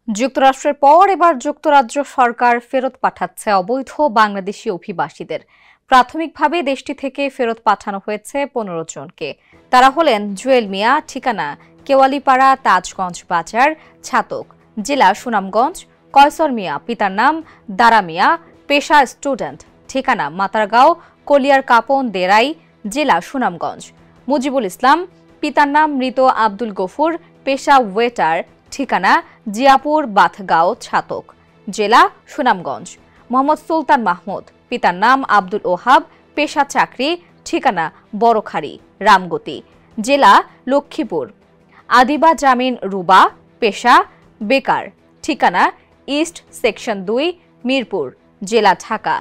যুক্তরাষ্ট্রের পর এবার যুক্তরাজ্য সরকার ফেরত পাঠাচ্ছে অবৈধ বাংলাদেশি অভিবাসীদের। প্রাথমিকভাবে দেশটি থেকে ফেরত পাঠানো হয়েছে ১৫ জনকে। তারা হলেন জুয়েল মিয়া, ঠিকানা কেওয়ালিপাড়া, তাজগঞ্জ বাজার, ছাতক, জেলা সুনামগঞ্জ; কয়সর মিয়া, পিতার নাম দারা মিয়া, পেশা স্টুডেন্ট, ঠিকানা মাতারগাঁও, কলিয়ার কাপন, দেরাই, জেলা সুনামগঞ্জ; মুজিবুল ইসলাম, পিতার নাম মৃত আব্দুল গফুর, পেশা ওয়েটার, ঠিকানা জিয়াপুর, বাথগাঁও, ছাতক, জেলা সুনামগঞ্জ; মোহাম্মদ সুলতান মাহমুদ, পিতার নাম আব্দুল ওহাব, পেশা চাকরি, ঠিকানা বড়খাড়ি, রামগতি, জেলা লক্ষ্মীপুর; আদিবা জামিন রুবা, পেশা বেকার, ঠিকানা ইস্ট সেকশন ২, মিরপুর, জেলা ঢাকা।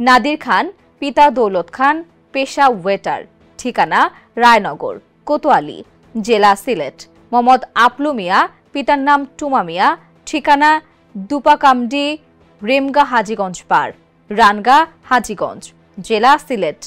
নাদির খান, পিতা দৌলত খান, পেশা ওয়েটার, ঠিকানা রায়নগর, কোতোয়ালি, জেলা সিলেট; মোহাম্মদ আপলু মিয়া, পিতার নাম টুমা মিয়া, ঠিকানা দুপাকামডি, রেমগা হাজীগঞ্জ পার, রানগা, হাজীগঞ্জ, জেলা সিলেট;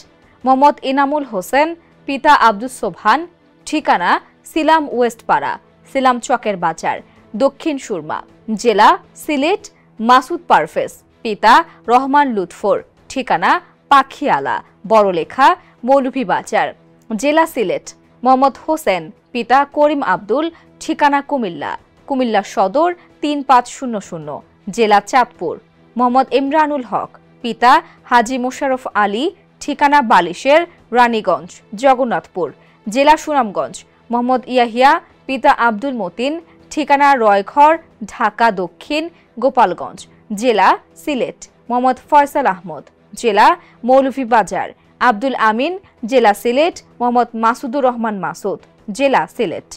মোহাম্মদ ইনামুল হোসেন, পিতা আব্দুস সোবহান, ঠিকানা সিলাম ওয়েস্টপাড়া, সিলাম চকের বাজার, দক্ষিণ সুরমা, জেলা সিলেট; মাসুদ পারভেজ, পিতা রহমান লুৎফর, ঠিকানা পাখিয়ালা, বড়লেখা, মৌলভীবাজার, জেলা সিলেট; মোহাম্মদ হোসেন, পিতা করিম আব্দুল, ঠিকানা কুমিল্লা, কুমিল্লা সদর ৩৫০০, জেলা চাঁদপুর; মোহাম্মদ ইমরানুল হক, পিতা হাজী মোশাররফ আলী, ঠিকানা বালিশের, রানীগঞ্জ, জগন্নাথপুর, জেলা সুনামগঞ্জ; মোহাম্মদ ইয়াহিয়া, পিতা আব্দুল মতিন, ঠিকানা রয়ঘর, ঢাকা দক্ষিণ, গোপালগঞ্জ, জেলা সিলেট; মোহাম্মদ ফয়সাল আহমদ, জেলা মৌলভীবাজার; আব্দুল আমিন, জেলা সিলেট; মোহাম্মদ মাসুদুর রহমান মাসুদ, জেলা সিলেট।